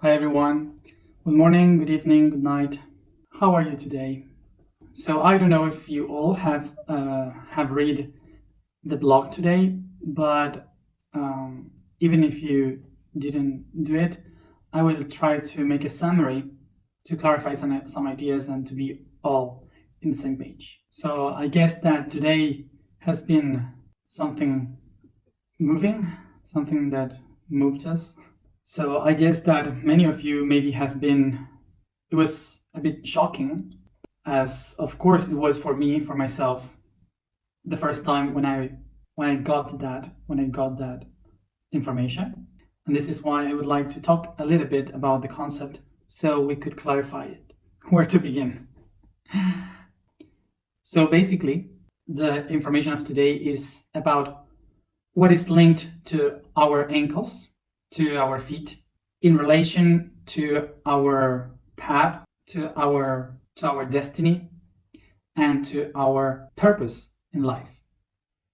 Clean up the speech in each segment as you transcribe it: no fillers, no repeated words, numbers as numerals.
Hi everyone. Good morning, good evening, good night. How are you today? So I don't know if you all have read the blog today, but even if you didn't do it, I will try to make a summary to clarify some ideas and to be all in the same page. So I guess that today has been something moving, something that moved us. So I guess that many of you maybe it was a bit shocking, as of course it was for me, for myself, the first time when I got that information. And this is why I would like to talk a little bit about the concept so we could clarify it. Where to begin? So basically, the information of today is about what is linked to our ankles, to our feet, in relation to our path, to our destiny, and to our purpose in life.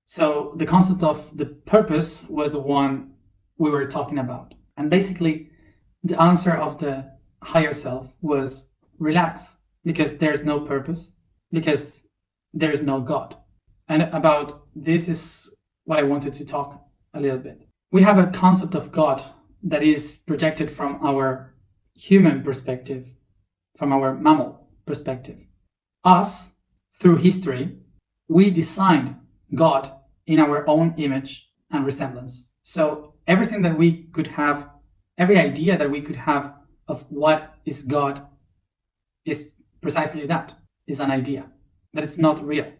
So the concept of the purpose was the one we were talking about. And basically, the answer of the higher self was relax, because there's no purpose, because there is no God. And about this is what I wanted to talk a little bit. We have a concept of God that is projected from our human perspective, from our mammal perspective. Us, through history, we designed God in our own image and resemblance. So everything that we could have, every idea that we could have of what is God is precisely that, is an idea, that it's not real,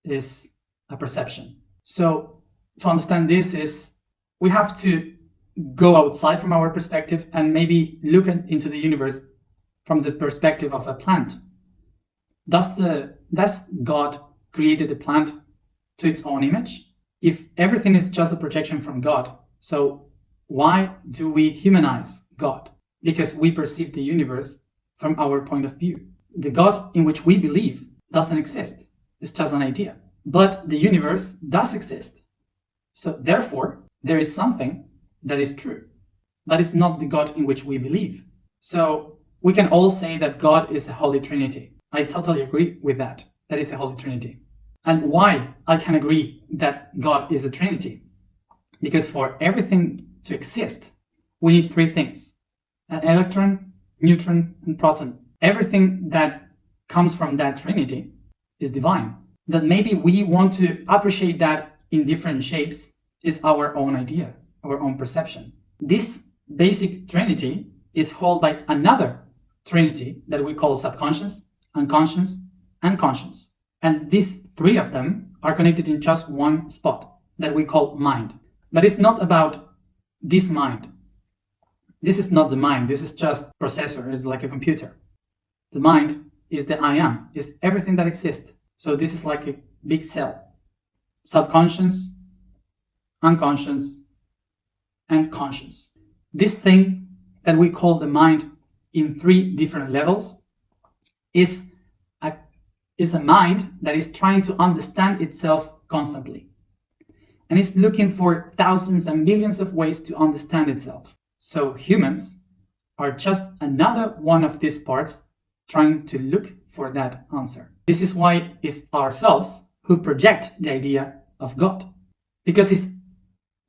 it is a perception. So to understand this we have to go outside from our perspective and maybe look into the universe from the perspective of a plant. Thus God created the plant to its own image? If everything is just a projection from God, so why do we humanize God? Because we perceive the universe from our point of view. The God in which we believe doesn't exist. It's just an idea. But the universe does exist. So therefore, there is something that is true. That is not the God in which we believe. So we can all say that God is a Holy Trinity. I totally agree with that. That is a Holy Trinity. And why I can agree that God is a Trinity? Because for everything to exist, we need three things: an electron, neutron, and proton. Everything that comes from that Trinity is divine. That maybe we want to appreciate that in different shapes is our own idea, our own perception. This basic Trinity is held by another Trinity that we call subconscious, unconscious, and conscious. And these three of them are connected in just one spot that we call mind. But it's not about this mind. This is not the mind. This is just processor. It's like a computer. The mind is the I am, is everything that exists. So this is like a big cell. Subconscious, unconscious, and conscious. This thing that we call the mind in three different levels is a mind that is trying to understand itself constantly. And it's looking for thousands and millions of ways to understand itself. So humans are just another one of these parts trying to look for that answer. This is why it's ourselves who project the idea of God. Because it's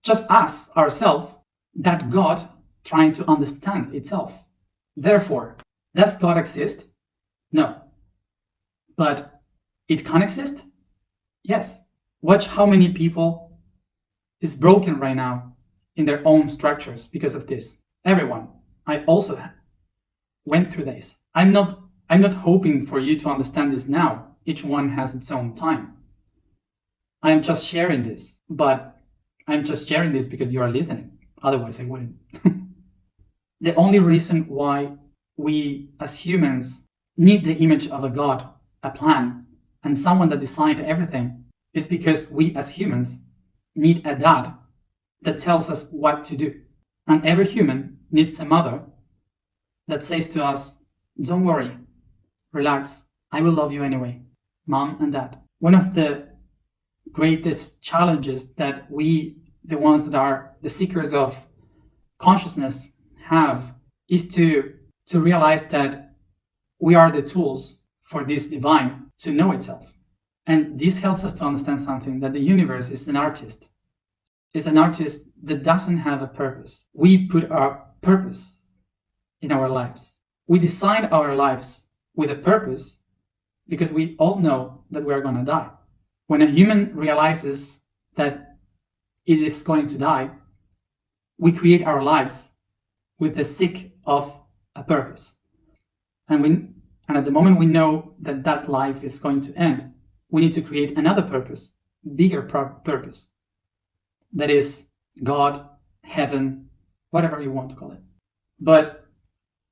just us, ourselves, that God trying to understand itself. Therefore, does God exist? No. But it can exist? Yes. Watch how many people is broken right now in their own structures because of this. Everyone. I also went through this. I'm not hoping for you to understand this now. Each one has its own time. I'm just sharing this, but I'm just sharing this because you are listening. Otherwise, I wouldn't. The only reason why we as humans need the image of a God, a plan, and someone that designed everything is because we as humans need a dad that tells us what to do. And every human needs a mother that says to us, don't worry, relax, I will love you anyway. Mom and dad. One of the greatest challenges that we, the ones that are the seekers of consciousness, have is to realize that we are the tools for this divine to know itself. And this helps us to understand something, that the universe is an artist. It's an artist that doesn't have a purpose. We put our purpose in our lives. We design our lives with a purpose because we all know that we are going to die. When a human realizes that it is going to die, we create our lives with the seek of a purpose. And at the moment we know that that life is going to end, we need to create another purpose, bigger purpose. That is God, heaven, whatever you want to call it. But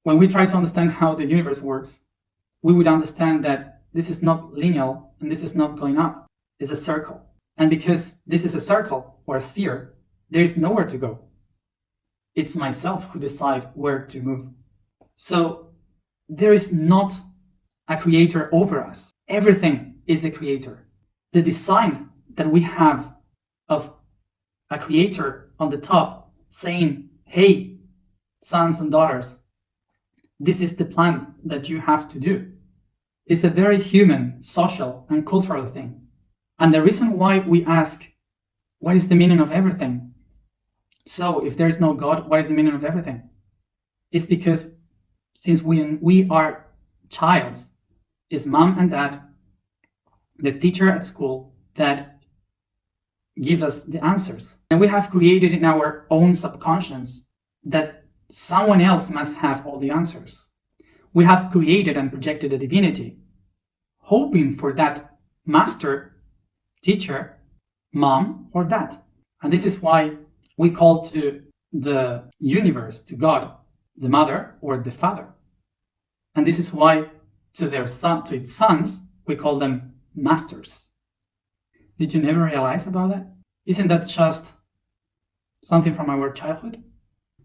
when we try to understand how the universe works, we would understand that this is not linear and this is not going up. It's a circle. And because this is a circle or a sphere, there is nowhere to go. It's myself who decide where to move. So there is not a creator over us. Everything is the creator. The design that we have of a creator on the top saying, hey, sons and daughters, this is the plan that you have to do. It's a very human, social, and cultural thing. And the reason why we ask, what is the meaning of everything? So if there is no God, what is the meaning of everything? It's because since we are childs, it's mom and dad, the teacher at school, that give us the answers. And we have created in our own subconscious that someone else must have all the answers. We have created and projected a divinity, hoping for that master, teacher, mom, or dad. And this is why we call to the universe, to God, the mother or the father. And this is why to its sons, we call them masters. Did you never realize about that? Isn't that just something from our childhood?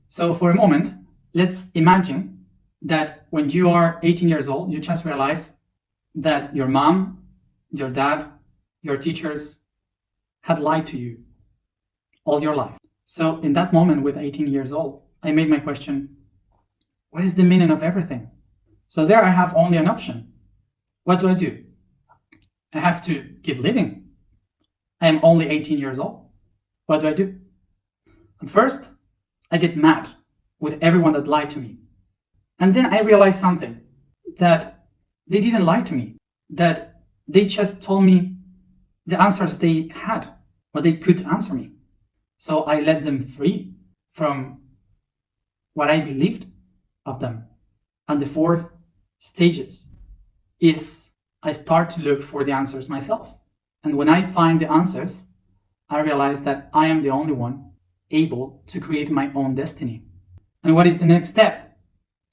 So for a moment, let's imagine that when you are 18 years old, you just realize that your mom, your dad, your teachers had lied to you all your life. So in that moment with 18 years old, I made my question, what is the meaning of everything? So there I have only an option. What do? I have to keep living. I am only 18 years old. What do? At first, I get mad with everyone that lied to me. And then I realized something, that they didn't lie to me, that they just told me the answers they had, but they could answer me. So I let them free from what I believed of them. And the fourth stages is I start to look for the answers myself. And when I find the answers, I realize that I am the only one able to create my own destiny. And what is the next step?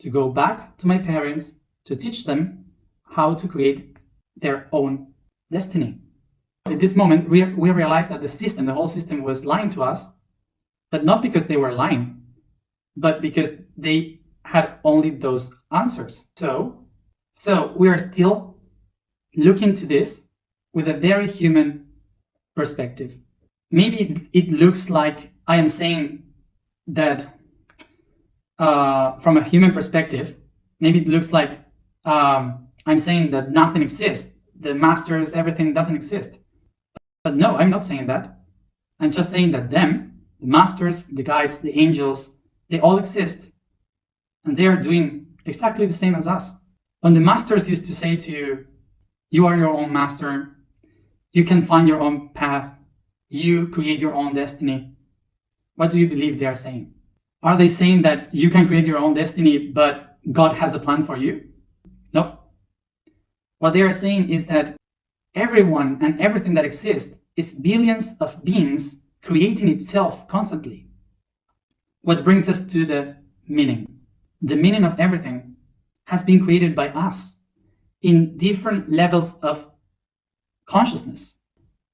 To go back to my parents to teach them how to create their own destiny. At this moment, we realized that the whole system was lying to us, but not because they were lying, but because they had only those answers. So we are still looking to this with a very human perspective. Maybe it looks like I am saying that from a human perspective, maybe it looks like I'm saying that nothing exists, the masters, everything doesn't exist. But no, I'm not saying that. I'm just saying that them, the masters, the guides, the angels, they all exist. And they are doing exactly the same as us. When the masters used to say to you, you are your own master, you can find your own path, you create your own destiny, what do you believe they are saying? Are they saying that you can create your own destiny, but God has a plan for you? No. What they are saying is that everyone and everything that exists is billions of beings creating itself constantly. What brings us to the meaning. The meaning of everything has been created by us in different levels of consciousness.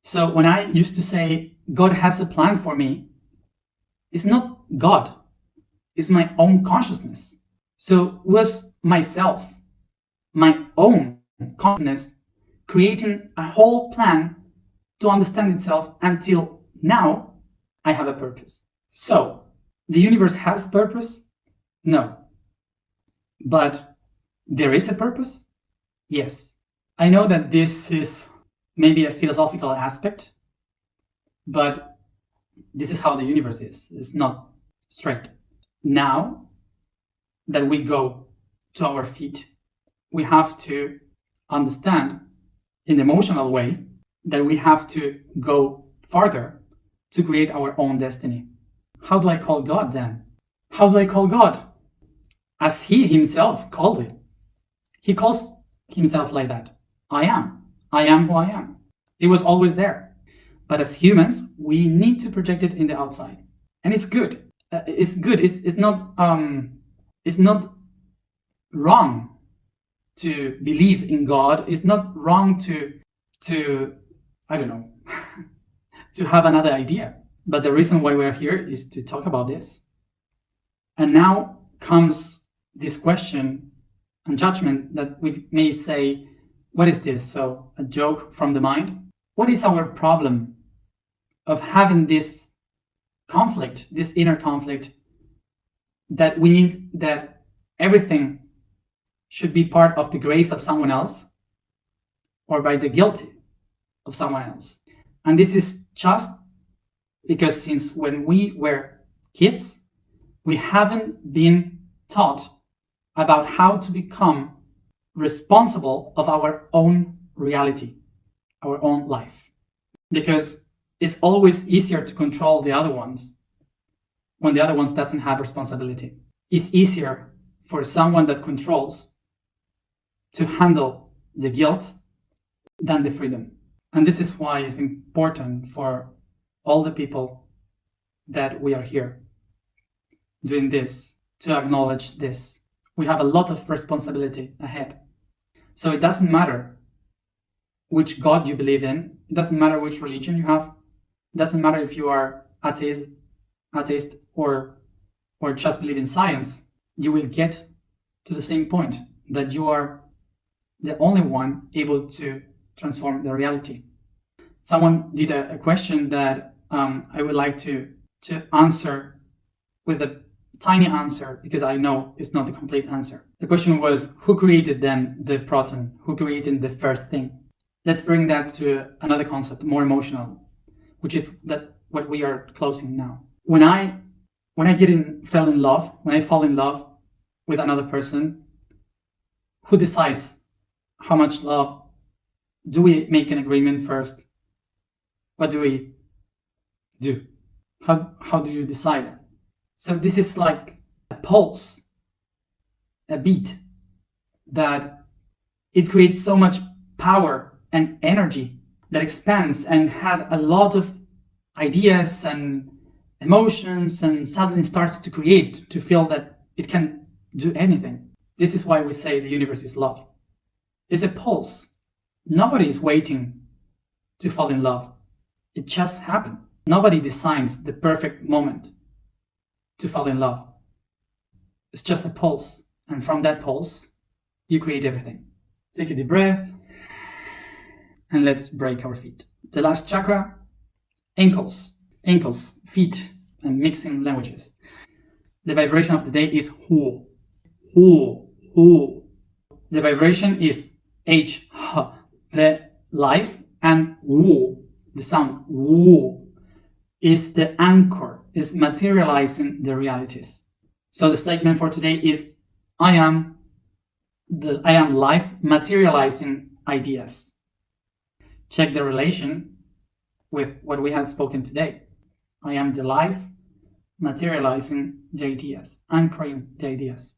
So when I used to say, God has a plan for me, it's not God, it's my own consciousness. So was myself, my own consciousness, creating a whole plan to understand itself until now I have a purpose. So the universe has a purpose? No. But there is a purpose? Yes. I know that this is maybe a philosophical aspect, but this is how the universe is. It's not straight. Now that we go to our feet, we have to understand in the emotional way that we have to go farther to create our own destiny. How do I call God then? How do I call God? As he himself called it. He calls himself like that. I am who I am. It was always there. But as humans, we need to project it in the outside. And it's good. It's good. It's not wrong to believe in God. It's not wrong to I don't know, to have another idea. But the reason why we're here is to talk about this. And now comes this question and judgment that we may say, what is this? So a joke from the mind? What is our problem of having this conflict, this inner conflict, that we need, that everything should be part of the grace of someone else or by the guilt of someone else? And this is just because since when we were kids, we haven't been taught about how to become responsible of our own reality, our own life. Because it's always easier to control the other ones when the other ones doesn't have responsibility. It's easier for someone that controls to handle the guilt than the freedom. And this is why it's important for all the people that we are here doing this to acknowledge this. We have a lot of responsibility ahead. So it doesn't matter which God you believe in. It doesn't matter which religion you have. It doesn't matter if you are atheist or just believe in science. You will get to the same point that you are the only one able to transform the reality. Someone did a question that I would like to answer with a tiny answer, because I know it's not the complete answer. The question was, who created then the proton? Who created the first thing? Let's bring that to another concept, more emotional, which is that what we are closing now. When I fall in love with another person, who decides how much love? Do we make an agreement first? What do we do? How do you decide? So this is like a pulse, a beat, that it creates so much power and energy that expands and had a lot of ideas and emotions, and suddenly starts to create, to feel that it can do anything. This is why we say the universe is love. It's a pulse. Nobody is waiting to fall in love. It just happened. Nobody designs the perfect moment to fall in love. It's just a pulse. And from that pulse, you create everything. Take a deep breath. And let's break our feet. The last chakra, ankles, feet, and mixing languages. The vibration of the day is hu. The vibration is H, the life, and wu, the sound wu, is the anchor, is materializing the realities. So the statement for today is, I am life materializing ideas. Check the relation with what we have spoken today. I am the life materializing the ideas, anchoring the ideas.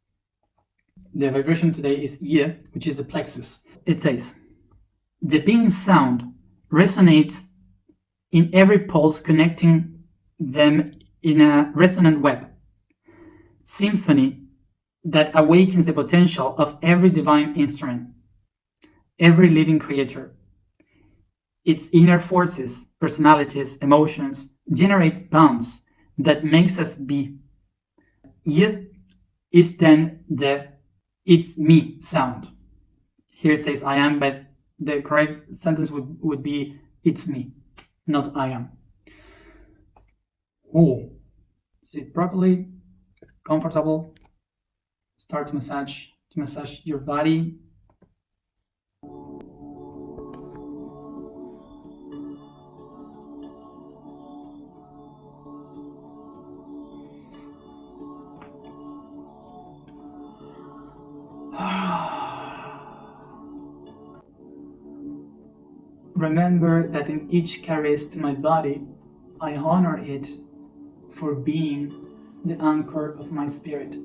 The vibration today is ye, which is the plexus. It says, the ping sound resonates in every pulse, connecting them in a resonant web. Symphony that awakens the potential of every divine instrument, every living creature. Its inner forces, personalities, emotions generate bonds that makes us be. Ye is then the it's me sound. Here it says I am, but the correct sentence would be it's me, not I am. Sit properly, comfortable. Start to massage to massage your body. Remember that in each caress to my body, I honor it for being the anchor of my spirit.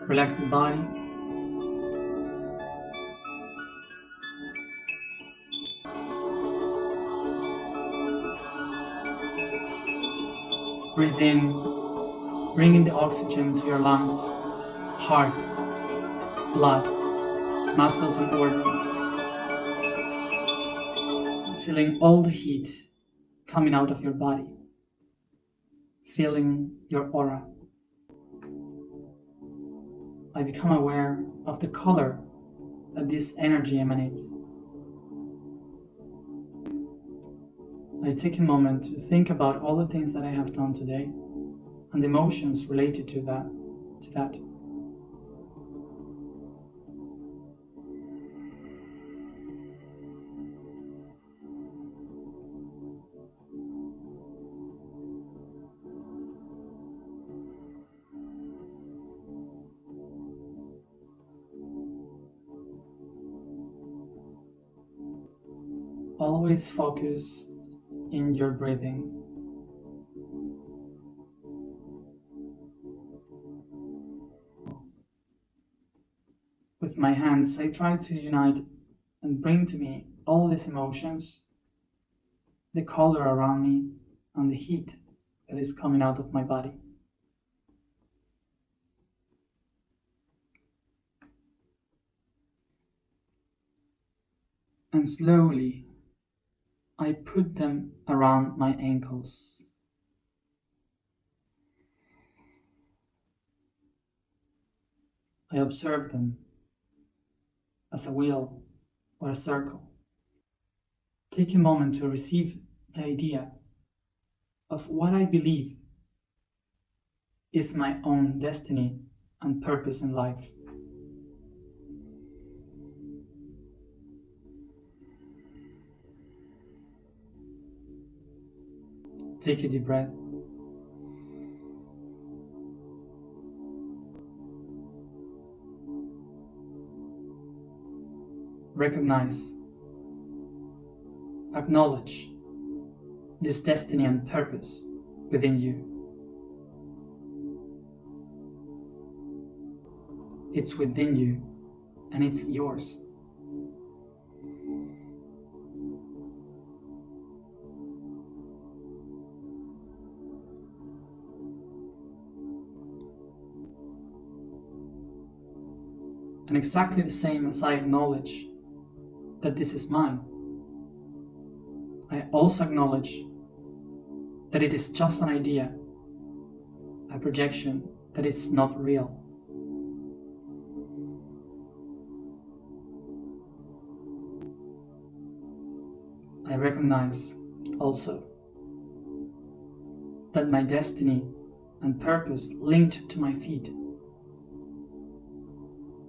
Relax the body. Breathe in, bringing the oxygen to your lungs, heart, blood, muscles and organs. Feeling all the heat coming out of your body. Feeling your aura. I become aware of the color that this energy emanates. I take a moment to think about all the things that I have done today and the emotions related to that. Always focus in your breathing. With my hands, I try to unite and bring to me all these emotions, the color around me, and the heat that is coming out of my body. And slowly, I put them around my ankles. I observe them as a wheel or a circle. Take a moment to receive the idea of what I believe is my own destiny and purpose in life. Take a deep breath. Recognize, acknowledge this destiny and purpose within you. It's within you and it's yours. And exactly the same as I acknowledge that this is mine, I also acknowledge that it is just an idea, a projection that is not real. I recognize also that my destiny and purpose linked to my feet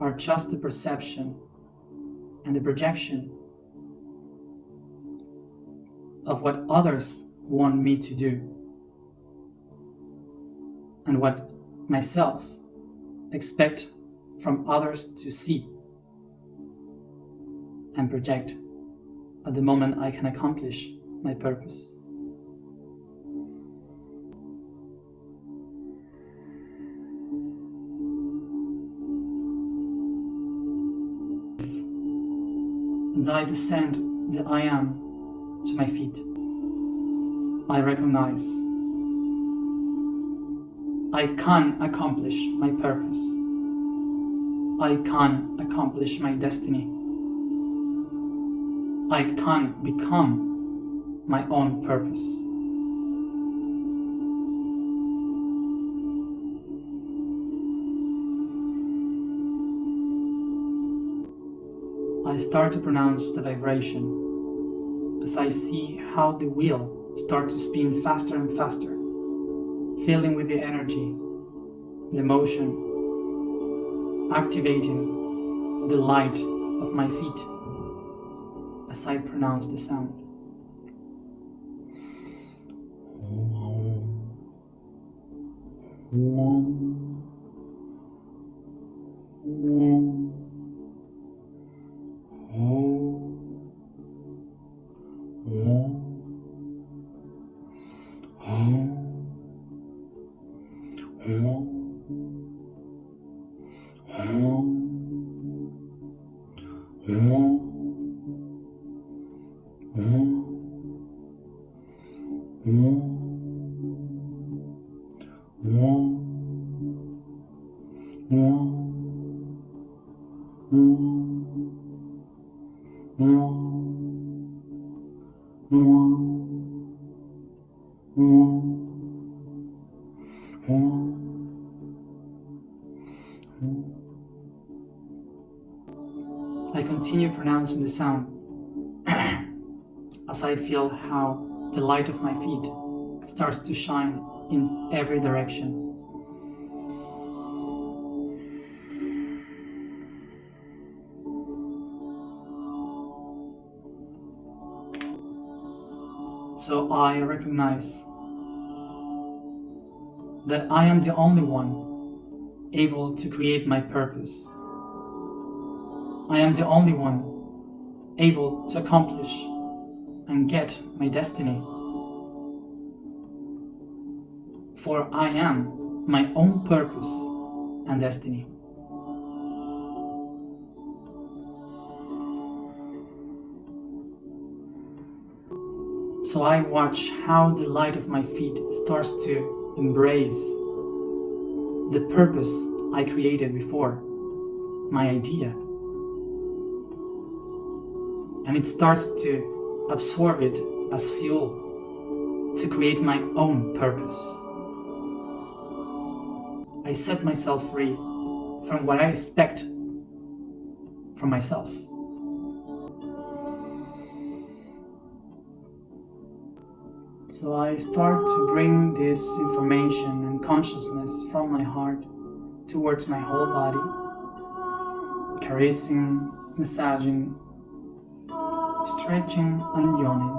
are just the perception and the projection of what others want me to do and what myself expect from others to see and project at the moment I can accomplish my purpose. And I descend the I am to my feet. I recognize I can accomplish my purpose. I can accomplish my destiny. I can become my own purpose. I start to pronounce the vibration as I see how the wheel starts to spin faster and faster, filling with the energy, the emotion, activating the light of my feet as I pronounce the sound. I continue pronouncing the sound as I feel how the light of my feet starts to shine in every direction. So I recognize that I am the only one able to create my purpose. I am the only one able to accomplish and get my destiny. For I am my own purpose and destiny. So I watch how the light of my feet starts to embrace the purpose I created before, my idea. And it starts to absorb it as fuel to create my own purpose. I set myself free from what I expect from myself. So I start to bring this information and consciousness from my heart towards my whole body, caressing, massaging, stretching and yawning.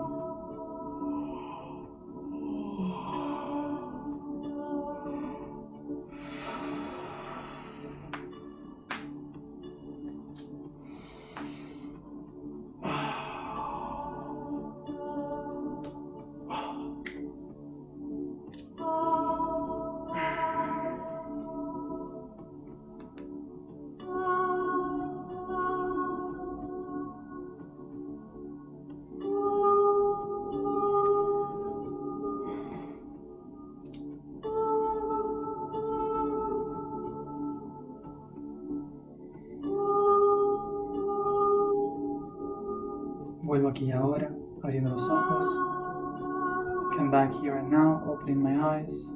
Vuelvo aquí y ahora, abriendo los ojos. Come back here and now, opening my eyes.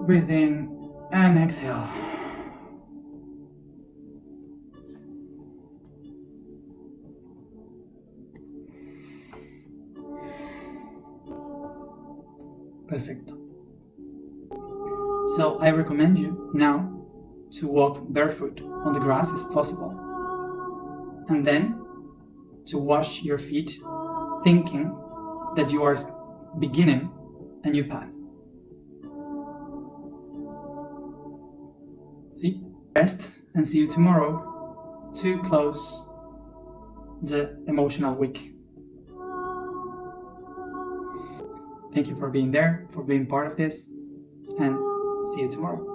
Breathe in and exhale. Perfecto. So I recommend you now to walk barefoot on the grass if possible. And then to wash your feet, thinking that you are beginning a new path. See? Rest and see you tomorrow to close the emotional week. Thank you for being there, for being part of this, and see you tomorrow.